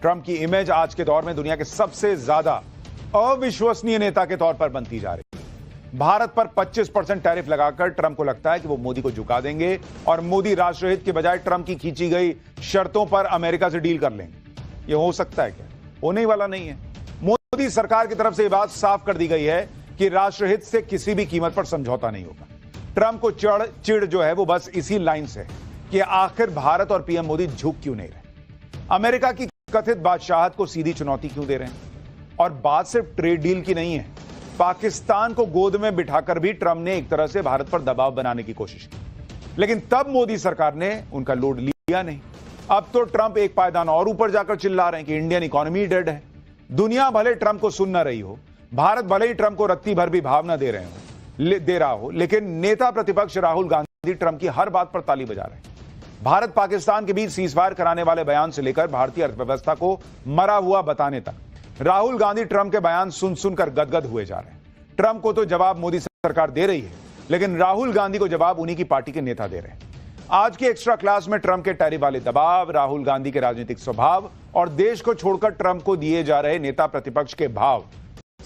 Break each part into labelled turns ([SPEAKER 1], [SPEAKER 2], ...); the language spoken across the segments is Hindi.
[SPEAKER 1] ट्रंप की इमेज आज के दौर में दुनिया के सबसे ज्यादा अविश्वसनीय नेता के तौर पर बनती जा रही है। भारत पर 25% टैरिफ लगाकर ट्रंप को लगता है कि वो मोदी को झुका देंगे और मोदी राष्ट्रहित के बजाय ट्रंप की खींची गई शर्तों पर अमेरिका से डील कर लेंगे। ये हो सकता है क्या? होने वाला नहीं है। मोदी सरकार की तरफ से यह बात साफ कर दी गई है कि राष्ट्रहित से किसी भी कीमत पर समझौता नहीं होगा। ट्रंप को चिड़ जो है वो बस इसी लाइन से कि आखिर भारत और पीएम मोदी झुक क्यों नहीं रहे, अमेरिका की कथित बादशाहत को सीधी चुनौती क्यों दे रहे हैं। और बात सिर्फ ट्रेड डील की नहीं है, पाकिस्तान को गोद में बिठाकर भी ट्रंप ने एक तरह से भारत पर दबाव बनाने की कोशिश की, लेकिन तब मोदी सरकार ने उनका लोड लिया नहीं। अब तो ट्रंप एक पायदान और ऊपर जाकर चिल्ला रहे हैं कि इंडियन इकोनॉमी डेड है। दुनिया भले ट्रंप को सुन न रही हो, भारत भले ही ट्रंप को रत्ती भर भी भाव न दे रहा हो, लेकिन नेता प्रतिपक्ष राहुल गांधी ट्रंप की हर बात पर ताली बजा रहे हैं। भारत पाकिस्तान के बीच सीजफायर कराने वाले बयान से लेकर भारतीय अर्थव्यवस्था को मरा हुआ बताने तक राहुल गांधी ट्रंप के बयान सुन सुनकर गदगद हुए जा रहे हैं। ट्रंप को तो जवाब मोदी सरकार दे रही है, लेकिन राहुल गांधी को जवाब उन्हीं की पार्टी के नेता दे रहे हैं। आज के एक्स्ट्रा क्लास में ट्रंप के टैरिफ वाले दबाव, राहुल गांधी के राजनीतिक स्वभाव और देश को छोड़कर ट्रंप को दिए जा रहे नेता प्रतिपक्ष के भाव,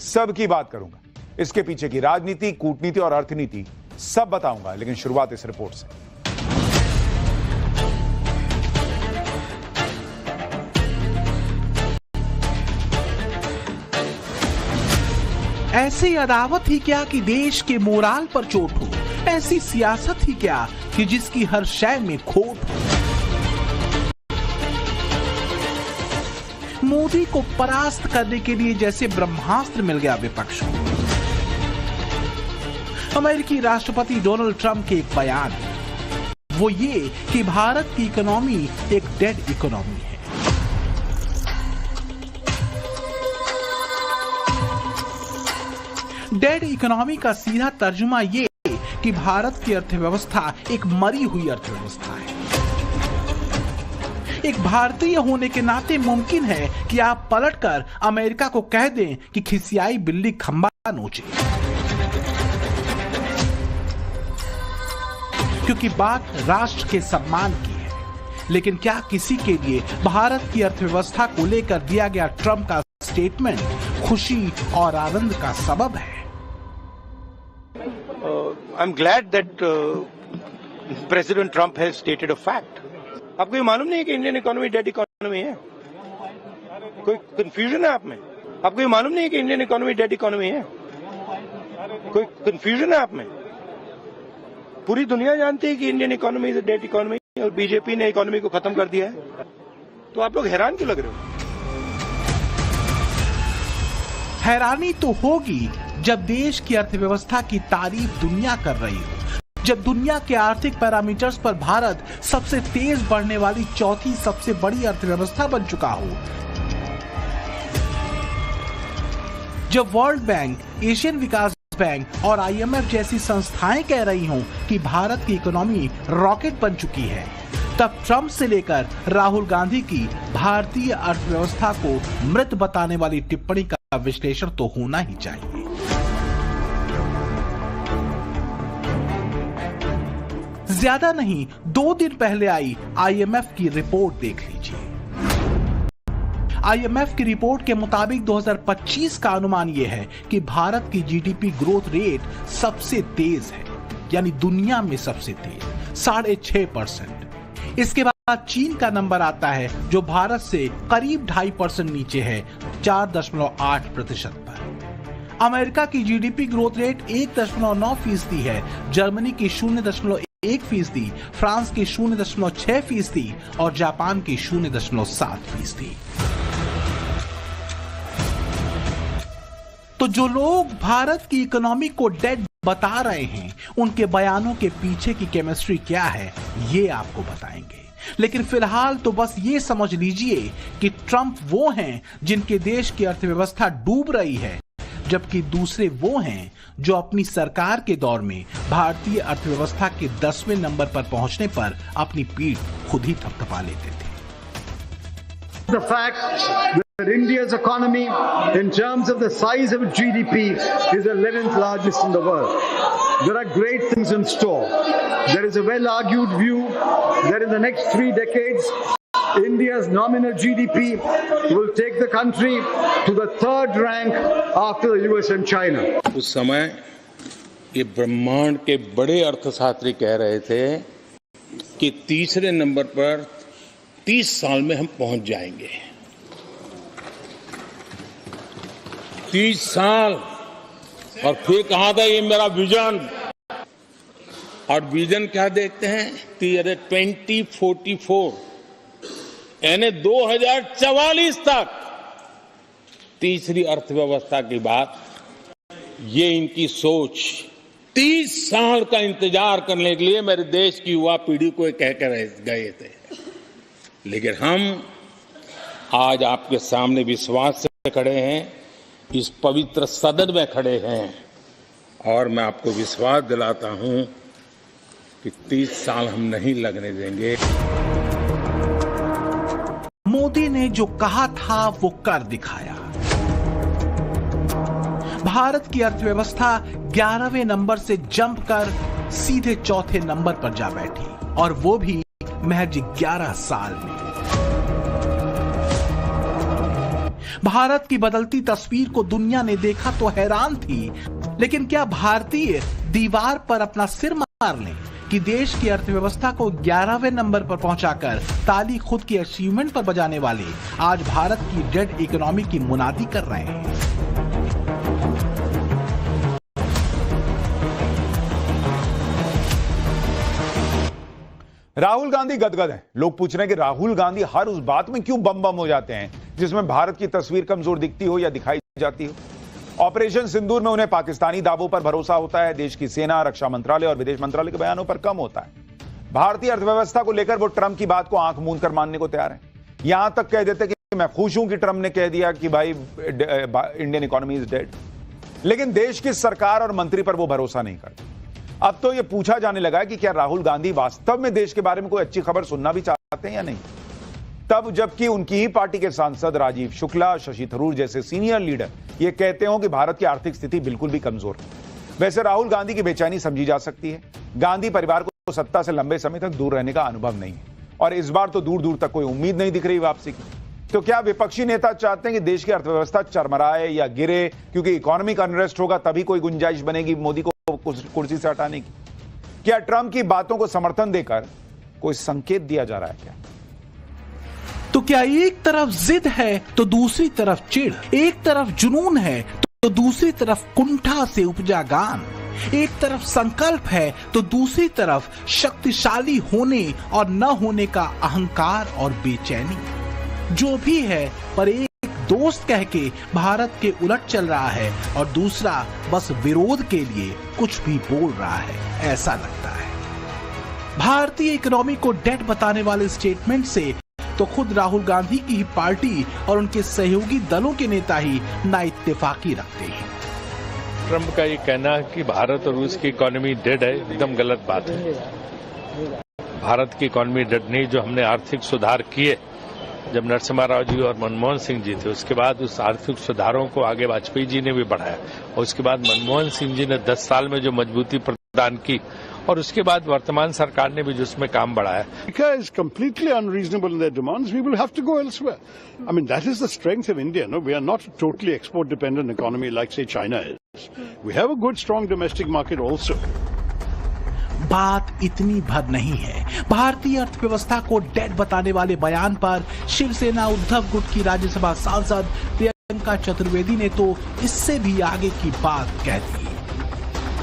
[SPEAKER 1] सब की बात करूंगा। इसके पीछे की राजनीति, कूटनीति और अर्थनीति सब बताऊंगा, लेकिन शुरुआत इस रिपोर्ट से।
[SPEAKER 2] ऐसी अदावत ही क्या कि देश के मोराल पर चोट हो, ऐसी सियासत ही क्या कि जिसकी हर शय में खोट हो। मोदी को परास्त करने के लिए जैसे ब्रह्मास्त्र मिल गया विपक्ष को। अमेरिकी राष्ट्रपति डोनाल्ड ट्रंप के एक बयान है, वो ये कि भारत की इकोनॉमी एक डेड इकोनॉमी है। डेड इकोनॉमी का सीधा तर्जुमा ये कि भारत की अर्थव्यवस्था एक मरी हुई अर्थव्यवस्था है। एक भारतीय होने के नाते मुमकिन है कि आप पलटकर अमेरिका को कह दें कि खिसियाई बिल्ली खंबा नोचे, क्योंकि बात राष्ट्र के सम्मान की है। लेकिन क्या किसी के लिए भारत की अर्थव्यवस्था को लेकर दिया गया ट्रंप का स्टेटमेंट खुशी और आनंद का सबब है?
[SPEAKER 3] I'm glad that President Trump has stated a fact. आपको ये मालूम नहीं है कि इंडियन इकोनॉमी डेड इकोनॉमी है? कोई कंफ्यूजन है आप में? आपको ये मालूम नहीं है कि इंडियन इकोनॉमी डेड इकोनॉमी है? कोई कंफ्यूजन है आप में? पूरी दुनिया जानती है कि Indian economy is dead economy और बीजेपी ने इकोनॉमी को खत्म कर दिया है। तो आप लोग हैरान क्यों लग रहे हो?
[SPEAKER 2] हैरानी तो होगी जब देश की अर्थव्यवस्था की तारीफ दुनिया कर रही हो, जब दुनिया के आर्थिक पैरामीटर्स पर भारत सबसे तेज बढ़ने वाली चौथी सबसे बड़ी अर्थव्यवस्था बन चुका हो, जब वर्ल्ड बैंक, एशियन विकास बैंक और आईएमएफ जैसी संस्थाएं कह रही हों कि भारत की इकोनॉमी रॉकेट बन चुकी है, तब ट्रंप से लेकर राहुल गांधी की भारतीय अर्थव्यवस्था को मृत बताने वाली टिप्पणी का विश्लेषण तो होना ही चाहिए। ज्यादा नहीं, 2 दिन पहले आई आईएमएफ की रिपोर्ट देख लीजिए। आईएमएफ की रिपोर्ट के मुताबिक 2025 का अनुमान यह है कि भारत की जीडीपी ग्रोथ रेट सबसे तेज है, यानी दुनिया में सबसे तेज 6.5%। इसके बाद चीन का नंबर आता है जो भारत से करीब 2.5% नीचे है, 4.8% पर। अमेरिका की जीडीपी ग्रोथ रेट 1.9% है, जर्मनी की 0.1%, फ्रांस की 0.6% और जापान की 0.7%। तो जो लोग भारत की इकोनॉमी को डेड बता रहे हैं, उनके बयानों के पीछे की केमिस्ट्री क्या है ये आपको बताएंगे। लेकिन फिलहाल तो बस ये समझ लीजिए कि ट्रंप वो हैं जिनके देश की अर्थव्यवस्था डूब रही है, जबकि दूसरे वो हैं जो अपनी सरकार के दौर में भारतीय अर्थव्यवस्था के 10वें नंबर पर पहुंचने पर अपनी पीठ खुद ही थपथपा लेते थे।
[SPEAKER 4] The fact that India's economy, in terms of the size of its GDP, is the 11th largest in the world. There are great things in store. There is a well-argued view that in the next 3 decades, India's nominal GDP will take the country to the third rank after the US and China.
[SPEAKER 5] उस समय ये ब्रह्मांड के बड़े अर्थशास्त्री कह रहे थे कि तीसरे नंबर पर 30 साल में हम पहुंच जाएंगे। 30 साल। और फिर कहा था ये मेरा विजन, और विजन क्या देखते हैं 2044 यानी 2044 तक तीसरी अर्थव्यवस्था की बात, ये इनकी सोच। 30 साल का इंतजार करने के लिए मेरे देश की युवा पीढ़ी को कह कर गए थे, लेकिन हम आज आपके सामने विश्वास से खड़े हैं, इस पवित्र सदन में खड़े हैं, और मैं आपको विश्वास दिलाता हूं कि 30 साल हम नहीं लगने देंगे।
[SPEAKER 2] मोदी ने जो कहा था वो कर दिखाया। भारत की अर्थव्यवस्था 11वें नंबर से जंप कर सीधे चौथे नंबर पर जा बैठी, और वो भी महज 11 साल में। भारत की बदलती तस्वीर को दुनिया ने देखा तो हैरान थी, लेकिन क्या भारतीय दीवार पर अपना सिर मार लें कि देश की अर्थव्यवस्था को 11वें नंबर पर पहुंचाकर ताली खुद की अचीवमेंट पर बजाने वाले आज भारत की डेड इकोनॉमी की मुनादी कर रहे हैं।
[SPEAKER 1] राहुल गांधी गदगद हैं। लोग पूछ रहे हैं कि राहुल गांधी हर उस बात में क्यों बम बम हो जाते हैं जिसमें भारत की तस्वीर कमजोर दिखती हो या दिखाई जाती हो। ऑपरेशन सिंदूर में उन्हें पाकिस्तानी दावों पर भरोसा होता है, देश की सेना, रक्षा मंत्रालय और विदेश मंत्रालय के बयानों पर कम होता है। भारतीय अर्थव्यवस्था को लेकर वो ट्रंप की बात को आंख मूंद कर मानने को तैयार है। यहां तक कह देते कि मैं खुश हूं कि ट्रंप ने कह दिया कि भाई इंडियन इकोनॉमी इज डेड, लेकिन देश की सरकार और मंत्री पर वो भरोसा नहीं करते। अब तो यह पूछा जाने लगा है कि क्या राहुल गांधी वास्तव में देश के बारे में कोई अच्छी खबर सुनना भी चाहते हैं या नहीं। तब जबकि उनकी ही पार्टी के सांसद राजीव शुक्ला, शशि थरूर जैसे सीनियर लीडर ये कहते हो कि भारत की आर्थिक स्थिति बिल्कुल भी कमजोर है। वैसे राहुल गांधी की बेचैनी समझी जा सकती है। गांधी परिवार को सत्ता से लंबे समय तक दूर रहने का अनुभव नहीं है, और इस बार तो दूर दूर तक कोई उम्मीद नहीं दिख रही वापसी की। तो क्या विपक्षी नेता चाहते हैं कि देश की अर्थव्यवस्था चरमराए या गिरे, क्योंकि इकोनॉमिक अनरेस्ट होगा तभी कोई गुंजाइश बनेगी मोदी को कुर्सी से हटाने की? क्या ट्रंप की बातों को समर्थन देकर कोई संकेत दिया जा रहा है क्या?
[SPEAKER 2] तो क्या एक तरफ जिद है तो दूसरी तरफ चिढ़, एक तरफ जुनून है तो दूसरी तरफ कुंठा से उपजा गान, एक तरफ संकल्प है तो दूसरी तरफ शक्तिशाली होने और न होने का अहंकार और बेचैनी? जो भी है, पर एक दोस्त कह के भारत के उलट चल रहा है और दूसरा बस विरोध के लिए कुछ भी बोल रहा है, ऐसा लगता है। भारतीय इकोनॉमी को डेड बताने वाले स्टेटमेंट से तो खुद राहुल गांधी की ही पार्टी और उनके सहयोगी दलों के नेता ही ना इत्तेफाकी रखते हैं।
[SPEAKER 6] ट्रंप का ये कहना कि भारत और रूस की इकोनॉमी डेड है, एकदम गलत बात है। भारत की इकोनॉमी डेड नहीं, जो हमने आर्थिक सुधार किए जब नरसिम्हा राव जी और मनमोहन सिंह जी थे, उसके बाद उस आर्थिक सुधारों को आगे वाजपेयी जी ने भी बढ़ाया, और उसके बाद मनमोहन सिंह जी ने 10 साल में जो मजबूती प्रदान की, और उसके बाद वर्तमान सरकार ने भी जो उसमें काम बढ़ाया।
[SPEAKER 7] America is completely unreasonable in their demands. We will have to go elsewhere. I mean, that is the strength of India. No, we are not a totally export-dependent economy like, say, China is. We have a good, strong domestic market also.
[SPEAKER 2] बात इतनी भर नहीं है। भारतीय अर्थव्यवस्था को डेड बताने वाले बयान पर शिवसेना उद्धव गुट की राज्यसभा सांसद प्रियंका चतुर्वेदी ने तो इससे भी आगे की बात कह दी।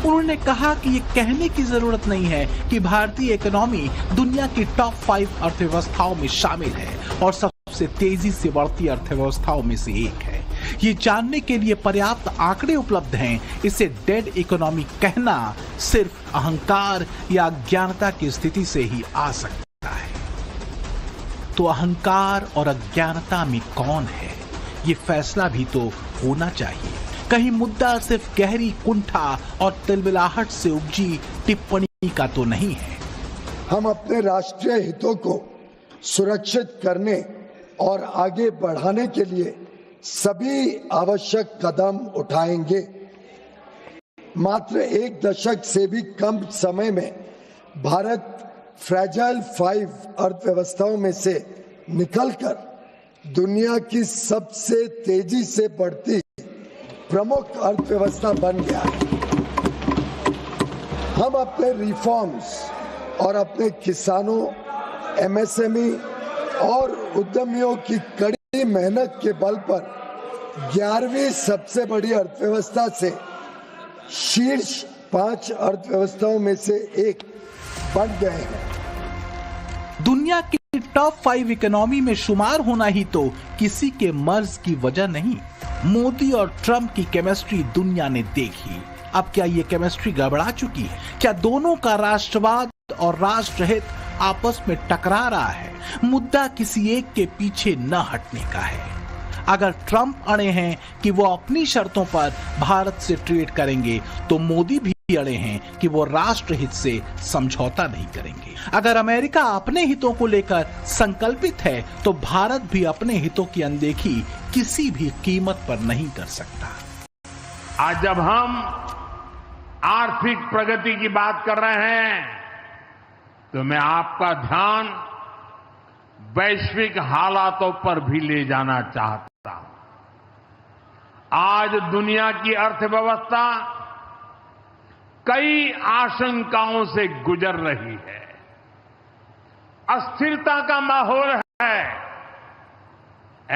[SPEAKER 2] उन्होंने कहा कि ये कहने की जरूरत नहीं है कि भारतीय इकोनॉमी दुनिया की टॉप 5 अर्थव्यवस्थाओं में शामिल है और सबसे तेजी से बढ़ती अर्थव्यवस्थाओं में से एक है। ये जानने के लिए पर्याप्त आंकड़े उपलब्ध हैं। इसे डेड इकोनॉमी कहना सिर्फ अहंकार या अज्ञानता की स्थिति से ही आ सकता है। तो अहंकार और अज्ञानता में कौन है, ये फैसला भी तो होना चाहिए। कहीं मुद्दा सिर्फ गहरी कुंठा और तिलमिलाहट से उपजी टिप्पणी का तो नहीं है।
[SPEAKER 8] हम अपने राष्ट्रीय हितों को सुरक्षित करने और आगे बढ़ाने के लिए सभी आवश्यक कदम उठाएंगे। मात्र 1 दशक से भी कम समय में भारत फ्रैजाइल 5 अर्थव्यवस्थाओं में से निकलकर दुनिया की सबसे तेजी से बढ़ती प्रमुख अर्थव्यवस्था बन गया है। हम अपने रिफॉर्म्स और अपने किसानों, एमएसएमई और उद्यमियों की कड़ी मेहनत के बल पर 11वीं सबसे बड़ी अर्थव्यवस्था से शीर्ष 5 अर्थव्यवस्थाओं में से एक बन गए हैं।
[SPEAKER 2] दुनिया की टॉप 5 इकोनॉमी में शुमार होना ही तो किसी के मर्ज की वजह नहीं। मोदी और ट्रंप की केमिस्ट्री दुनिया ने देखी। अब क्या ये केमिस्ट्री गड़बड़ा चुकी है? क्या दोनों का राष्ट्रवाद और राष्ट्रहित आपस में टकरा रहा है? मुद्दा किसी एक के पीछे न हटने का है। अगर ट्रंप अड़े हैं कि वो अपनी शर्तों पर भारत से ट्रेड करेंगे, तो मोदी भी अड़े हैं कि वो राष्ट्रहित से समझौता नहीं करेंगे। अगर अमेरिका अपने हितों को लेकर संकल्पित है, तो भारत भी अपने हितों की अनदेखी किसी भी कीमत पर नहीं कर सकता।
[SPEAKER 5] आज जब हम आर्थिक प्रगति की बात कर रहे हैं, तो मैं आपका ध्यान वैश्विक हालातों पर भी ले जाना चाहता हूं। आज दुनिया की अर्थव्यवस्था कई आशंकाओं से गुजर रही है। अस्थिरता का माहौल है।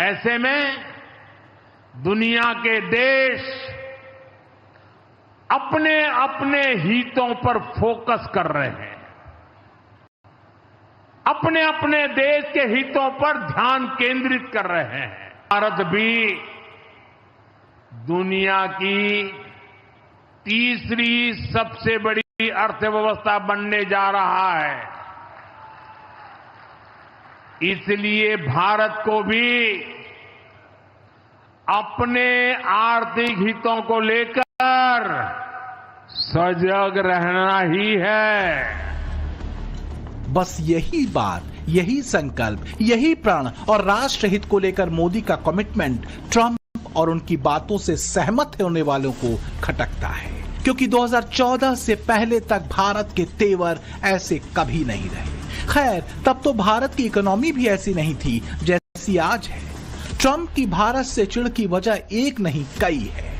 [SPEAKER 5] ऐसे में दुनिया के देश अपने अपने हितों पर फोकस कर रहे हैं। अपने अपने देश के हितों पर ध्यान केंद्रित कर रहे हैं। भारत भी दुनिया की तीसरी सबसे बड़ी अर्थव्यवस्था बनने जा रहा है। इसलिए भारत को भी अपने आर्थिक हितों को लेकर सजग रहना ही है।
[SPEAKER 2] बस यही बात, यही संकल्प, यही प्रण और राष्ट्रहित को लेकर मोदी का कमिटमेंट ट्रंप और उनकी बातों से सहमत होने वालों को खटकता है, क्योंकि 2014 से पहले तक भारत के तेवर ऐसे कभी नहीं रहे। खैर, तब तो भारत की इकोनॉमी भी ऐसी नहीं थी जैसी आज है। ट्रंप की भारत से चिढ़ की वजह एक नहीं कई है।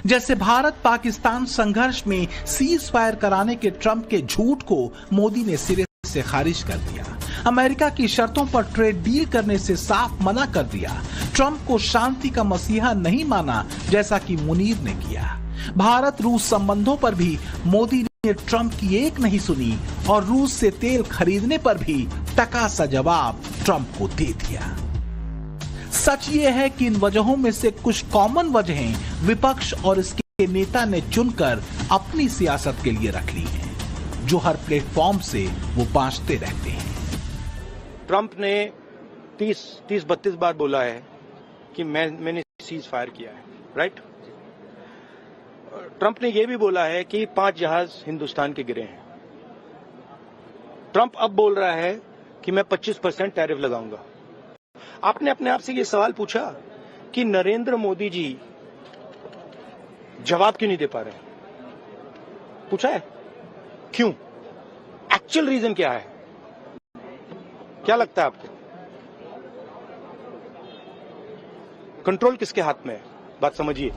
[SPEAKER 2] जैसे भारत पाकिस्तान संघर्ष में सीज फायर कराने के ट्रंप के झूठ को मोदी ने सिरे से खारिज कर दिया। अमेरिका की शर्तों पर ट्रेड डील करने से साफ मना कर दिया। ट्रंप को शांति का मसीहा नहीं माना, जैसा कि मुनीर ने किया। भारत रूस संबंधों पर भी मोदी ने ट्रंप की एक नहीं सुनी और रूस से तेल खरीदने पर भी टका सा जवाब ट्रंप को दे दिया। सच ये है कि इन वजहों में से कुछ कॉमन वजहें विपक्ष और इसके नेता ने चुनकर अपनी सियासत के लिए रख ली हैं, जो हर प्लेटफॉर्म से वो बांटते रहते हैं।
[SPEAKER 3] ट्रंप ने 30-32 बार बोला है कि मैंने सीज फायर किया है, राइट। ट्रंप ने यह भी बोला है कि 5 जहाज हिंदुस्तान के गिरे हैं। ट्रंप अब बोल रहा है कि मैं 25% टैरिफ लगाऊंगा। आपने अपने आप से ये सवाल पूछा कि नरेंद्र मोदी जी जवाब क्यों नहीं दे पा रहे? पूछा है क्यों? एक्चुअल रीजन क्या है? क्या लगता है आपको? कंट्रोल किसके हाथ में है? बात समझिए।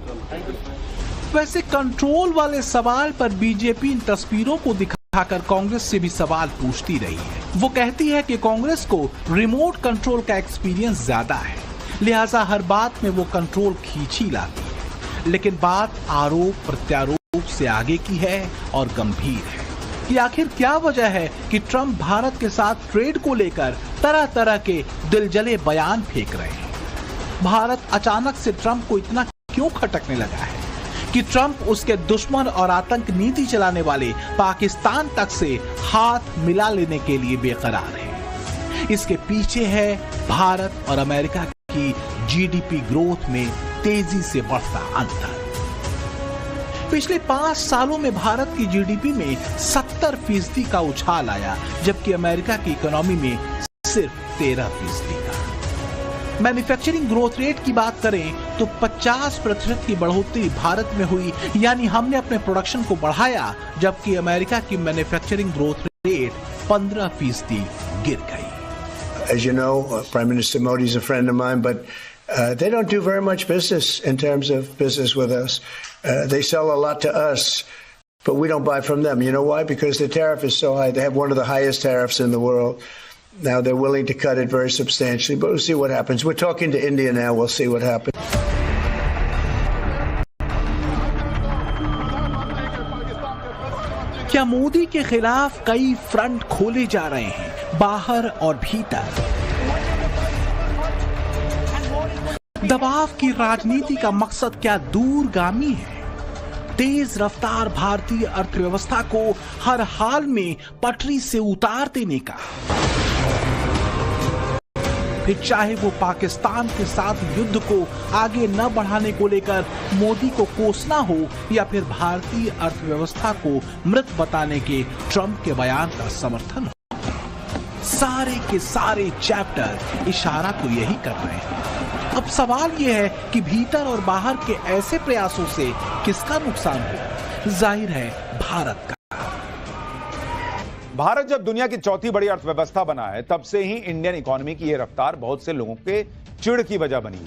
[SPEAKER 2] वैसे कंट्रोल वाले सवाल पर बीजेपी इन तस्वीरों को दिखाकर कांग्रेस से भी सवाल पूछती रही है। वो कहती है कि कांग्रेस को रिमोट कंट्रोल का एक्सपीरियंस ज्यादा है, लिहाजा हर बात में वो कंट्रोल खींच ही लाती है। लेकिन बात आरोप प्रत्यारोप से आगे की है और गंभीर है कि आखिर क्या वजह है कि ट्रंप भारत के साथ ट्रेड को लेकर तरह तरह के दिलजले बयान फेंक रहे हैं। भारत अचानक से ट्रंप को इतना क्यों खटकने लगा है कि ट्रंप उसके दुश्मन और आतंक नीति चलाने वाले पाकिस्तान तक से हाथ मिला लेने के लिए बेकरार है? इसके पीछे है भारत और अमेरिका की जीडीपी ग्रोथ में तेजी से बढ़ता अंतर। पिछले 5 सालों में भारत की जीडीपी में 70% का उछाल आया, जबकि अमेरिका की इकोनॉमी में सिर्फ 13% का। मैन्युफैक्चरिंग ग्रोथ रेट की बात करें तो 50% की बढ़ोतरी भारत में हुई, यानी हमने अपने प्रोडक्शन को बढ़ाया, जबकि अमेरिका की मैन्युफैक्चरिंग ग्रोथ रेट 15% गिर गई।
[SPEAKER 9] As you know, Prime Minister Modi is a friend of mine, but they don't do very much business in terms of business with us. They sell a lot to us, but we don't buy from them. You know why? Because the tariff is so high. They have one of the highest tariffs in the world. Now they're willing to cut it very substantially, but we'll see what happens. We're talking to India now. We'll see what happens.
[SPEAKER 2] क्या मोदी के खिलाफ कई फ्रंट खोले जा रहे हैं, बाहर और भीतर? दबाव की राजनीति का मकसद क्या दूरगामी है? तेज रफ्तार भारतीय अर्थव्यवस्था को हर हाल में पटरी से उतार देने का, फिर चाहे वो पाकिस्तान के साथ युद्ध को आगे न बढ़ाने को लेकर मोदी को कोसना हो या फिर भारतीय अर्थव्यवस्था को मृत बताने के ट्रंप के बयान का समर्थन हो। सारे के सारे चैप्टर इशारा तो यही कर रहे हैं। अब सवाल यह है कि भीतर और बाहर के ऐसे प्रयासों से किसका नुकसान हो? जाहिर है भारत का।
[SPEAKER 1] भारत जब दुनिया की चौथी बड़ी अर्थव्यवस्था बना है, तब से ही इंडियन इकोनॉमी की यह रफ्तार बहुत से लोगों के चिढ़ की वजह बनी है।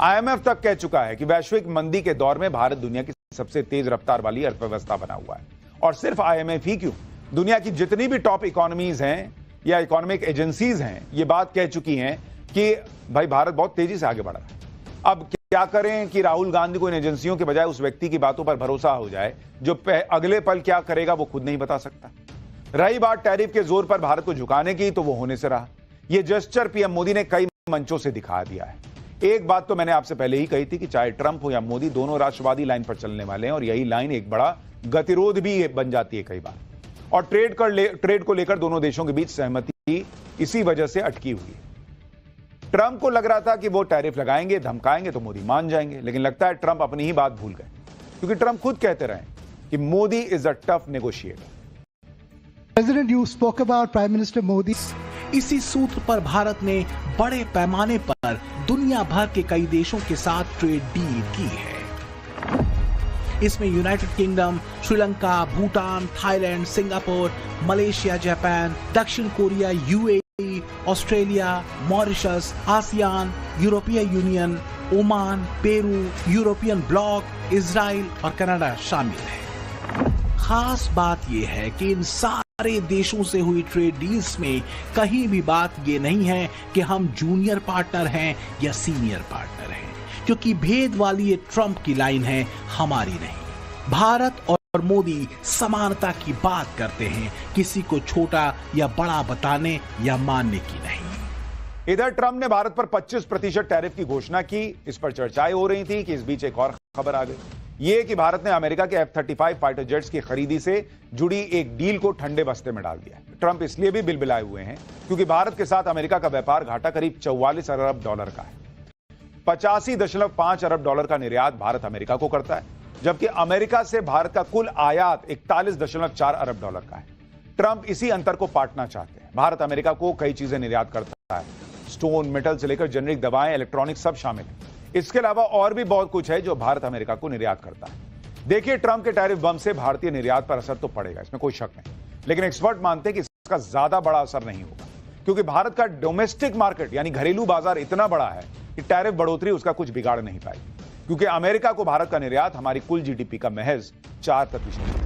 [SPEAKER 1] आईएमएफ तक कह चुका है कि वैश्विक मंदी के दौर में भारत दुनिया की सबसे तेज रफ्तार वाली अर्थव्यवस्था बना हुआ है। और सिर्फ आईएमएफ ही क्यों, दुनिया की जितनी भी टॉप इकोनॉमीज हैं या इकोनॉमिक एजेंसीज हैं, ये बात कह चुकी हैं कि भाई भारत बहुत तेजी से आगे बढ़ रहा है। अब क्या करें कि राहुल गांधी को इन एजेंसियों के बजाय उस व्यक्ति की बातों पर भरोसा हो जाए जो अगले पल क्या करेगा वो खुद नहीं बता सकता। रही बात टैरिफ के जोर पर भारत को झुकाने की, तो वो होने से रहा। यह जेस्चर पीएम मोदी ने कई मंचों से दिखा दिया है। एक बात तो मैंने आपसे पहले ही कही थी कि चाहे ट्रंप हो या मोदी, दोनों राष्ट्रवादी लाइन पर चलने वाले हैं और यही लाइन एक बड़ा गतिरोध भी बन जाती है कई बार। और ट्रेड को लेकर दोनों देशों के बीच सहमति इसी वजह से अटकी हुई है। ट्रंप को लग रहा था कि वो टैरिफ लगाएंगे, धमकाएंगे तो मोदी मान जाएंगे, लेकिन लगता है ट्रंप अपनी ही बात भूल गए, क्योंकि ट्रंप खुद कहते रहे कि Modi is a tough negotiator.
[SPEAKER 10] President, you spoke about Prime Minister Modi.
[SPEAKER 2] इसी सूत्र पर भारत ने बड़े पैमाने पर दुनिया भर के कई देशों के साथ ट्रेड डील की है। इसमें United Kingdom, Sri Lanka, Bhutan, Thailand, Singapore, Malaysia, Japan, दक्षिण Korea, UAE, Australia, Mauritius, ASEAN, यूरोपीय union, Oman, Peru, European bloc, Israel और कनाडा शामिल है। खास बात यह है कि इन सारे देशों से हुई ट्रेड डील्स में कहीं भी बात यह नहीं है कि हम जूनियर पार्टनर हैं या सीनियर पार्टनर हैं, क्योंकि भेद वाली ये ट्रंप की लाइन है, हमारी नहीं। भारत और मोदी समानता की बात करते हैं, किसी को छोटा या बड़ा बताने या मानने की नहीं।
[SPEAKER 1] इधर ट्रंप ने भारत पर 25% टैरिफ की घोषणा की। इस पर चर्चाएं हो रही थी कि इस बीच एक और खबर आ गई, ये कि भारत ने अमेरिका के F-35 फाइटर जेट्स की खरीदी से जुड़ी एक डील को ठंडे बस्ते में डाल दिया। ट्रंप इसलिए भी बिलबिलाए हुए हैं क्योंकि भारत के साथ अमेरिका का व्यापार घाटा करीब 44 अरब डॉलर का है। 85.5 अरब डॉलर का निर्यात भारत अमेरिका को करता है, जबकि अमेरिका से भारत का कुल आयात 41.4 अरब डॉलर का है। ट्रंप इसी अंतर को पाटना चाहते हैं। भारत अमेरिका को कई चीजें निर्यात करता है, स्टोन, मेटल से लेकर जेनरिक दवाएं, इलेक्ट्रॉनिक सब शामिल है। इसके अलावा और भी बहुत कुछ है जो भारत अमेरिका को निर्यात करता है। देखिए, ट्रंप के टैरिफ बम से भारतीय निर्यात पर असर तो पड़ेगा, इसमें कोई शक नहीं, लेकिन एक्सपर्ट मानते हैं कि इसका ज्यादा बड़ा असर नहीं होगा, क्योंकि भारत का डोमेस्टिक मार्केट यानी घरेलू बाजार इतना बड़ा है कि टैरिफ बढ़ोतरी उसका कुछ बिगाड़ नहीं पाएगी, क्योंकि अमेरिका को भारत का निर्यात हमारी कुल जीडीपी का महज 4% है।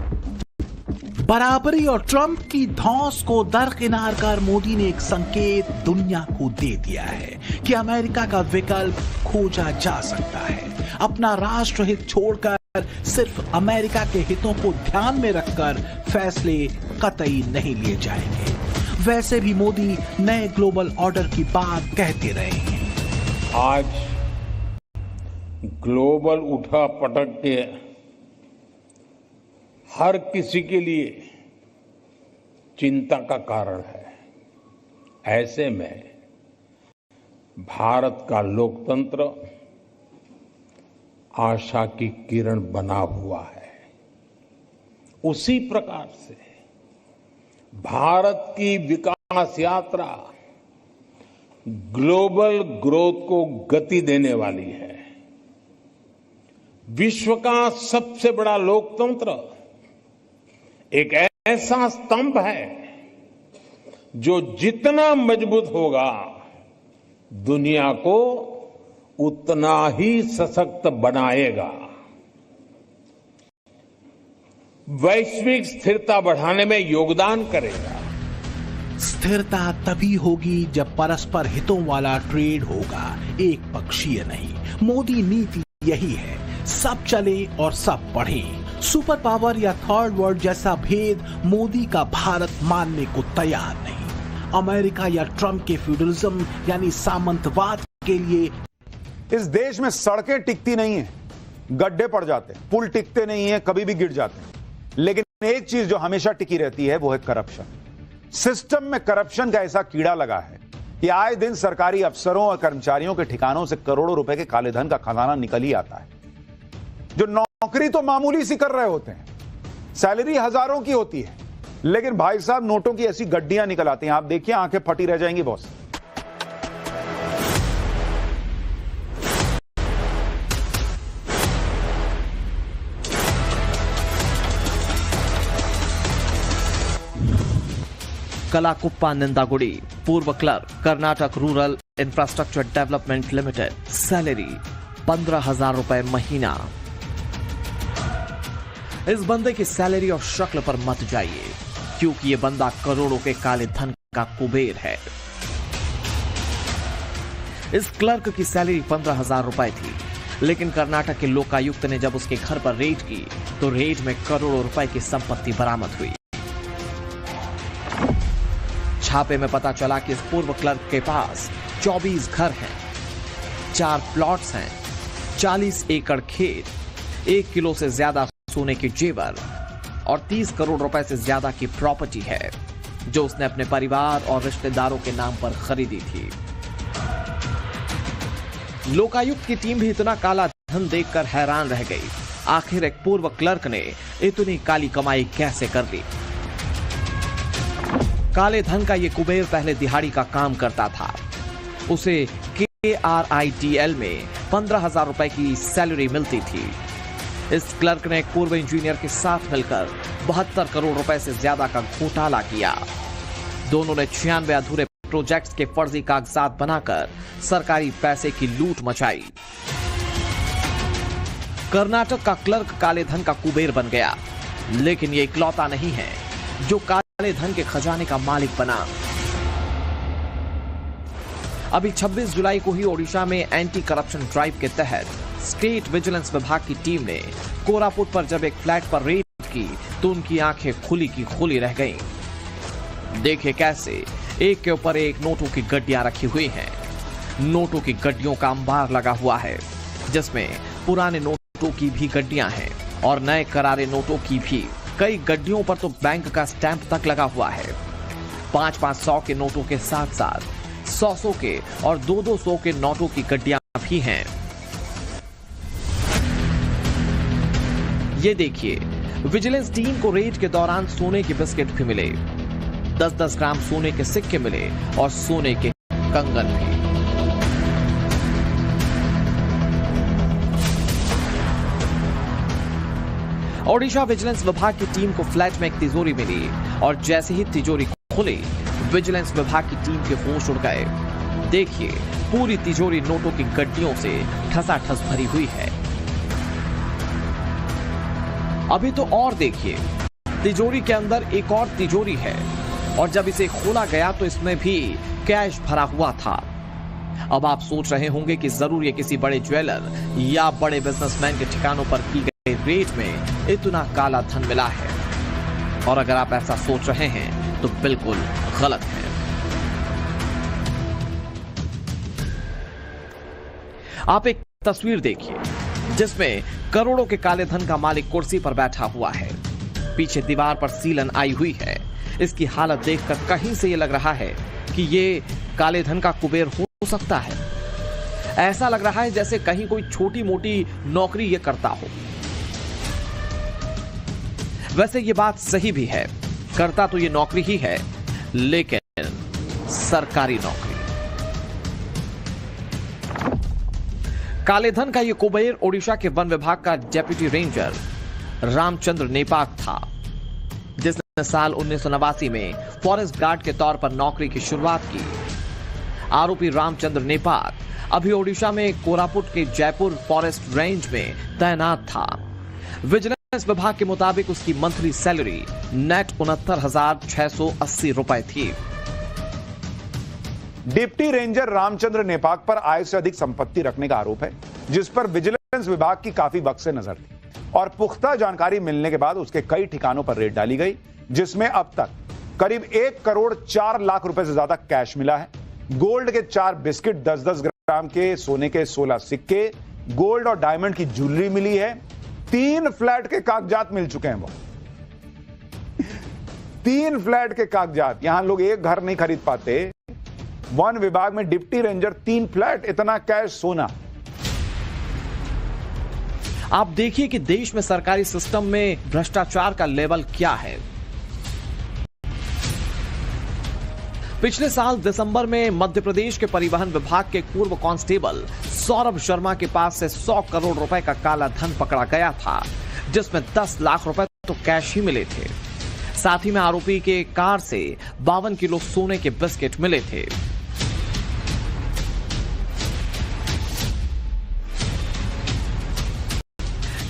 [SPEAKER 2] बराबरी और ट्रंप की धौंस को दरकिनार कर मोदी ने एक संकेत दुनिया को दे दिया है कि अमेरिका का विकल्प खोजा जा सकता है। अपना राष्ट्र हित छोड़कर सिर्फ अमेरिका के हितों को ध्यान में रखकर फैसले कतई नहीं लिए जाएंगे। वैसे भी मोदी नए ग्लोबल ऑर्डर की बात कहते रहे हैं।
[SPEAKER 5] आज ग्लोबल उठापटक के हर किसी के लिए चिंता का कारण है। ऐसे में भारत का लोकतंत्र आशा की किरण बना हुआ है। उसी प्रकार से भारत की विकास यात्रा ग्लोबल ग्रोथ को गति देने वाली है। विश्व का सबसे बड़ा लोकतंत्र एक ऐसा स्तंभ है जो जितना मजबूत होगा दुनिया को उतना ही सशक्त बनाएगा। वैश्विक स्थिरता बढ़ाने में योगदान करेगा।
[SPEAKER 2] स्थिरता तभी होगी जब परस्पर हितों वाला ट्रेड होगा, एक पक्षीय नहीं। मोदी नीति यही है, सब चले और सब बढ़े। सुपर पावर या थर्ड वर्ल्ड जैसा भेद मोदी का भारत मानने को तैयार नहीं। अमेरिका या ट्रंप के फ्यूडलिज्म यानी सामंतवाद के लिए
[SPEAKER 1] इस देश में सड़कें टिकती नहीं है, गड्ढे पड़ जाते हैं, पुल टिकते नहीं है, कभी भी गिर जाते हैं। लेकिन एक चीज जो हमेशा टिकी रहती है वो है करप्शन। सिस्टम में करप्शन का ऐसा कीड़ा लगा है कि आए दिन सरकारी अफसरों और कर्मचारियों के ठिकानों से करोड़ों रुपए के काले धन का खजाना निकल ही आता है। जो नौकरी तो मामूली सी कर रहे होते हैं, सैलरी हजारों की होती है, लेकिन भाई साहब नोटों की ऐसी गड्डियां निकल आती हैं, आप देखिए आंखें फटी रह जाएंगी बॉस।
[SPEAKER 11] कलाकुप्पा निंदागुड़ी, पूर्व clerk, Karnataka rural infrastructure development limited, salary 15,000 रुपए महीना। इस बंदे की सैलरी और शक्ल पर मत जाइए, क्योंकि ये बंदा करोड़ों के काले धन का कुबेर है। इस क्लर्क की सैलरी 15,000 रुपए थी, लेकिन कर्नाटक के लोकायुक्त ने जब उसके घर पर रेड की तो रेड में करोड़ों रुपए की संपत्ति बरामद हुई। छापे में पता चला कि इस पूर्व क्लर्क के पास 24 घर हैं, 4 प्लॉट्स हैं, 40 एकड़ खेत, 1 किलो से ज्यादा सोने के जेवर और 30 करोड़ रुपए से ज्यादा की प्रॉपर्टी है, जो उसने अपने परिवार और रिश्तेदारों के नाम पर खरीदी थी। लोकायुक्त की टीम भी इतना काला धन देखकर हैरान रह गई। आखिर एक पूर्व क्लर्क ने इतनी काली कमाई कैसे कर ली? काले धन का ये कुबेर पहले दिहाड़ी का काम करता था। उसे KRITL में 15,000 रुपए की सैलरी मिलती थी। इस क्लर्क ने एक पूर्व इंजीनियर के साथ मिलकर 72 करोड़ रुपए से ज्यादा का घोटाला किया। दोनों ने 96 अधूरे प्रोजेक्ट्स के फर्जी कागजात बनाकर सरकारी पैसे की लूट मचाई। कर्नाटक का क्लर्क काले धन का कुबेर बन गया, लेकिन ये इकलौता नहीं है जो काले धन के खजाने का मालिक बना। अभी 26 जुलाई को ही ओडिशा में एंटी करप्शन ड्राइव के तहत स्टेट विजिलेंस विभाग की टीम ने कोरापुट पर जब एक फ्लैट पर रेड की तो उनकी आंखें खुली की खुली रह गईं। देखिए कैसे एक के ऊपर एक नोटों की गड्डियां रखी हुई हैं। नोटों की गड्डियों का अंबार लगा हुआ है, जिसमें पुराने नोटों की भी गड्डियां हैं और नए करारे नोटों की भी। कई गड्डियों पर तो बैंक का स्टैंप तक लगा हुआ है। 500-500 के नोटों के साथ साथ 100 के और 200 के नोटों की गड्डियां भी हैं। ये देखिए, विजिलेंस टीम को रेड के दौरान सोने के बिस्किट भी मिले, 10-10 ग्राम सोने के सिक्के मिले और सोने के कंगन भी। ओडिशा विजिलेंस विभाग की टीम को फ्लैट में एक तिजोरी मिली और जैसे ही तिजोरी खुली, विजिलेंस विभाग की टीम के होश उड़ गए। देखिए, पूरी तिजोरी नोटों की गड्डियों से ठसाठस भरी हुई है। अभी तो और देखिए, तिजोरी के अंदर एक और तिजोरी है और जब इसे खोला गया तो इसमें भी कैश भरा हुआ था। अब आप सोच रहे होंगे कि जरूर ये किसी बड़े ज्वेलर या बड़े बिजनेसमैन के ठिकानों पर की गई रेड में इतना काला धन मिला है, और अगर आप ऐसा सोच रहे हैं तो बिल्कुल गलत है। आप एक तस्वीर देखिए जिसमें करोड़ों के काले धन का मालिक कुर्सी पर बैठा हुआ है। पीछे दीवार पर सीलन आई हुई है। इसकी हालत देखकर कहीं से यह लग रहा है कि ये काले धन का कुबेर हो सकता है। ऐसा लग रहा है जैसे कहीं कोई छोटी मोटी नौकरी ये करता हो। वैसे ये बात सही भी है, करता तो ये नौकरी ही है, लेकिन सरकारी नौकरी। काले धन का ये कुबेर ओडिशा के वन विभाग का डेप्यूटी रेंजर रामचंद्र नेपाक था, जिसने साल 1989 में फॉरेस्ट गार्ड के तौर पर नौकरी की शुरुआत की। आरोपी रामचंद्र नेपाक अभी ओडिशा में कोरापुट के जयपुर फॉरेस्ट रेंज में तैनात था। विजिलेंस विभाग के मुताबिक उसकी मंथली सैलरी नेट 69,680 रुपए थी।
[SPEAKER 1] डिप्टी रेंजर रामचंद्र नेपाक पर आय से अधिक संपत्ति रखने का आरोप है, जिस पर विजिलेंस विभाग की काफी वक्त से नजर थी और पुख्ता जानकारी मिलने के बाद उसके कई ठिकानों पर रेड डाली गई, जिसमें अब तक करीब 1 करोड़ 4 लाख रुपए से ज्यादा कैश मिला है। गोल्ड के 4 बिस्किट, 10-10 ग्राम के सोने के 16 सिक्के, गोल्ड और डायमंड की ज्वेलरी मिली है। 3 फ्लैट के कागजात मिल चुके हैं। वो 3 फ्लैट के कागजात। यहां लोग एक घर नहीं खरीद पाते, वन विभाग में डिप्टी रेंजर 3 फ्लैट, इतना कैश, सोना।
[SPEAKER 11] आप देखिए कि देश में सरकारी सिस्टम में भ्रष्टाचार का लेवल क्या है। पिछले साल दिसंबर में मध्य प्रदेश के परिवहन विभाग के पूर्व कांस्टेबल सौरभ शर्मा के पास से 100 करोड़ रुपए का काला धन पकड़ा गया था, जिसमें 10 लाख रुपए तो कैश ही मिले थे। साथ ही में आरोपी के कार से 52 किलो सोने के बिस्किट मिले थे।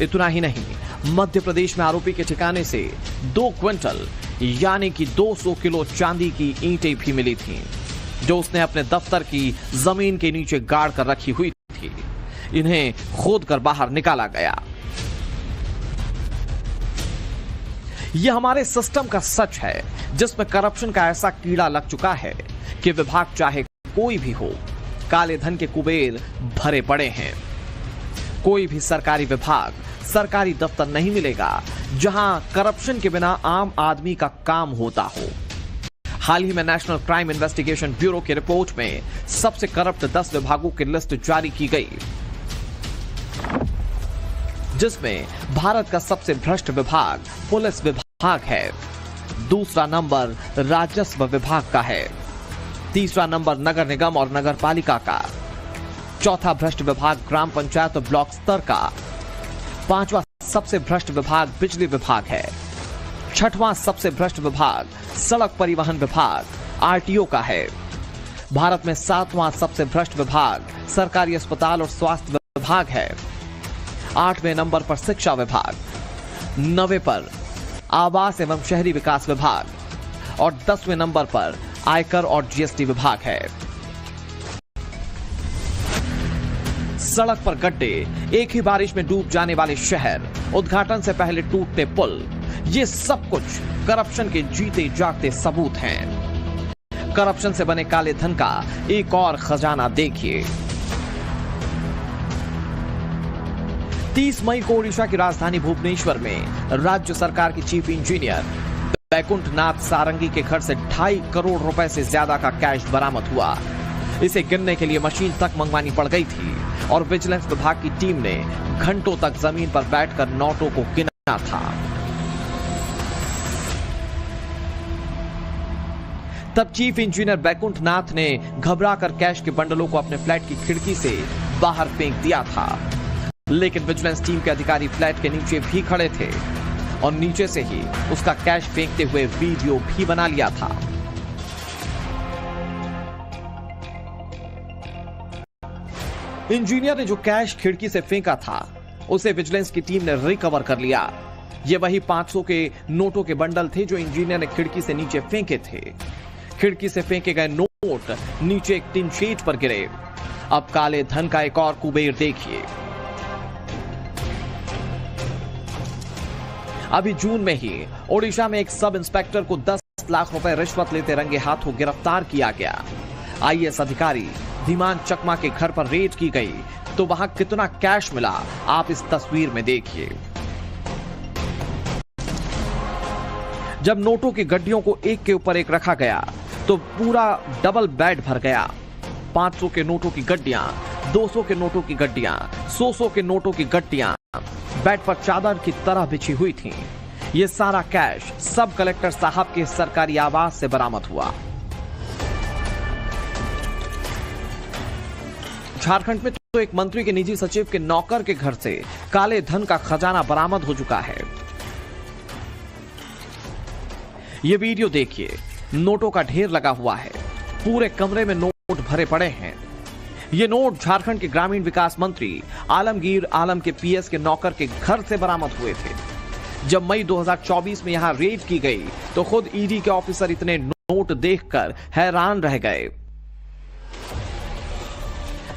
[SPEAKER 11] इतना ही नहीं, मध्य प्रदेश में आरोपी के ठिकाने से 2 क्विंटल यानी कि 200 किलो चांदी की ईंटें भी मिली थीं, जो उसने अपने दफ्तर की जमीन के नीचे गाड़ कर रखी हुई थी। इन्हें खोदकर बाहर निकाला गया। यह हमारे सिस्टम का सच है, जिसमें करप्शन का ऐसा कीड़ा लग चुका है कि विभाग चाहे कोई भी हो, काले धन के कुबेर भरे पड़े हैं। कोई भी सरकारी विभाग, सरकारी दफ्तर नहीं मिलेगा जहां करप्शन के बिना आम आदमी का काम होता हो। हाल ही में नेशनल क्राइम इन्वेस्टिगेशन ब्यूरो की रिपोर्ट में सबसे करप्ट 10 विभागों की लिस्ट जारी की गई, जिसमें भारत का सबसे भ्रष्ट विभाग पुलिस विभाग है। दूसरा नंबर राजस्व विभाग का है। तीसरा नंबर नगर निगम और नगर पालिका का। चौथा भ्रष्ट विभाग ग्राम पंचायत और ब्लॉक स्तर का। 5वां सबसे भ्रष्ट विभाग बिजली विभाग है। 6वां सबसे भ्रष्ट विभाग सड़क परिवहन विभाग आरटीओ का है। भारत में 7वां सबसे भ्रष्ट विभाग सरकारी अस्पताल और स्वास्थ्य विभाग है। 8वें नंबर पर शिक्षा विभाग, 9वें पर आवास एवं शहरी विकास विभाग और 10वें नंबर पर आयकर और जीएसटी विभाग है। सड़क पर गड्ढे, एक ही बारिश में डूब जाने वाले शहर, उद्घाटन से पहले टूटते पुल, ये सब कुछ करप्शन के जीते जागते सबूत हैं। करप्शन से बने काले धन का एक और खजाना देखिए। 30 मई को ओडिशा की राजधानी भुवनेश्वर में राज्य सरकार की चीफ इंजीनियर बैकुंठ नाथ सारंगी के घर से 2.5 करोड़ रुपए से ज्यादा का कैश बरामद हुआ। इसे गिनने के लिए मशीन तक मंगवानी पड़ गई थी और विजिलेंस विभाग की टीम ने घंटों तक जमीन पर बैठकर नोटों को गिना था। तब चीफ इंजीनियर बैकुंठ नाथ ने घबराकर कैश के बंडलों को अपने फ्लैट की खिड़की से बाहर फेंक दिया था, लेकिन विजिलेंस टीम के अधिकारी फ्लैट के नीचे भी खड़े थे और नीचे से ही उसका कैश फेंकते हुए वीडियो भी बना लिया था। इंजीनियर ने जो कैश खिड़की से फेंका था, उसे विजिलेंस की टीम ने रिकवर कर लिया। ये वही 500 के नोटों के बंडल थे जो इंजीनियर ने खिड़की से नीचे फेंके थे। खिड़की से फेंके गए नोट नीचे एक टिन शीट पर गिरे। अब काले धन का एक और कुबेर देखिए। अभी जून में ही ओडिशा में एक सब इंस्पेक्टर को 10 लाख रुपए रिश्वत लेते रंगे हाथों गिरफ्तार किया गया। आईएएस अधिकारी धीमान चकमा के घर पर रेड की गई तो वहां कितना कैश मिला, आप इस तस्वीर में देखिए। जब नोटों की गड्डियों को एक के ऊपर एक रखा गया तो पूरा डबल बेड भर गया। 500 के नोटों की गड्डियां, 200 के नोटों की गड्डियां, 100 के नोटों की गड्डियां बेड पर चादर की तरह बिछी हुई थीं। यह सारा कैश सब कलेक्टर साहब के सरकारी आवास से बरामद हुआ। झारखंड में तो एक मंत्री के निजी सचिव के नौकर के घर से काले धन का खजाना बरामद हो चुका है। ये वीडियो देखिए, नोटों का ढेर लगा हुआ है, पूरे कमरे में नोट भरे पड़े हैं। ये नोट झारखंड के ग्रामीण विकास मंत्री आलमगीर आलम के पीएस के नौकर के घर से बरामद हुए थे। जब मई 2024 में यहां रेड की गई तो खुद ईडी के ऑफिसर इतने नोट देखकर हैरान रह गए।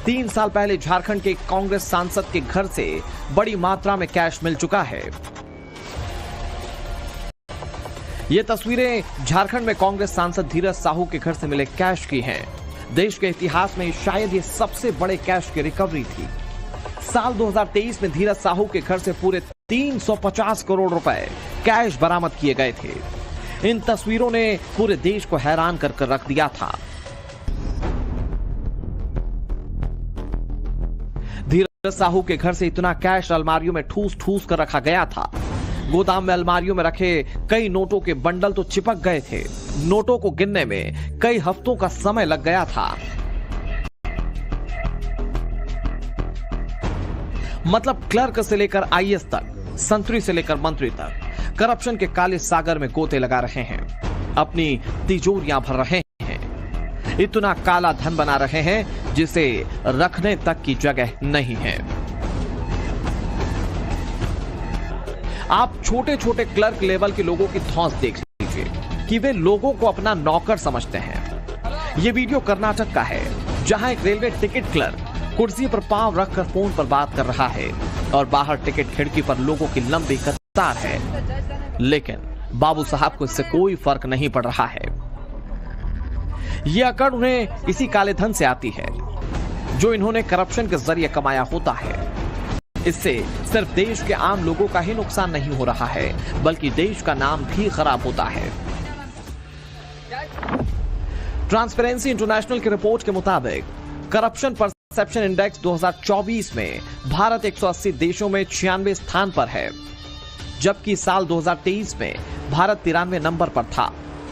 [SPEAKER 11] 3 साल पहले झारखंड के कांग्रेस सांसद के घर से बड़ी मात्रा में कैश मिल चुका है। ये तस्वीरें झारखंड में कांग्रेस सांसद धीरज साहू के घर से मिले कैश की हैं। देश के इतिहास में शायद ये सबसे बड़े कैश की रिकवरी थी। साल 2023 में धीरज साहू के घर से पूरे 350 करोड़ रुपए कैश बरामद किए गए थे। इन तस्वीरों ने पूरे देश को हैरान कर रख दिया था। धीरज साहू के घर से इतना कैश अलमारियों में ठूस ठूस कर रखा गया था। गोदाम में अलमारियों में रखे कई नोटों के बंडल तो चिपक गए थे। नोटों को गिनने में कई हफ्तों का समय लग गया था। मतलब क्लर्क से लेकर आईएएस तक, संतरी से लेकर मंत्री तक करप्शन के काले सागर में गोते लगा रहे हैं, अपनी तिजोरियां भर रहे हैं, इतना काला धन बना रहे हैं जिसे रखने तक की जगह नहीं है। आप छोटे छोटे क्लर्क लेवल के लोगों की धौंस देख लीजिए कि वे लोगों को अपना नौकर समझते हैं। यह वीडियो कर्नाटक का है, जहां एक रेलवे टिकट क्लर्क कुर्सी पर पांव रखकर फोन पर बात कर रहा है और बाहर टिकट खिड़की पर लोगों की लंबी कतार है, लेकिन बाबू साहब को इससे कोई फर्क नहीं पड़ रहा है। यह अकड़ उन्हें इसी काले धन से आती है जो इन्होंने करप्शन के जरिए कमाया होता है। इससे सिर्फ देश के आम लोगों का ही नुकसान नहीं हो रहा है, बल्कि देश का नाम भी खराब होता है। ट्रांसपेरेंसी इंटरनेशनल की रिपोर्ट के मुताबिक करप्शन परसेप्शन इंडेक्स 2024 में भारत 180 देशों में 96 स्थान पर है, जबकि साल 2023 में भारत 93 नंबर पर था।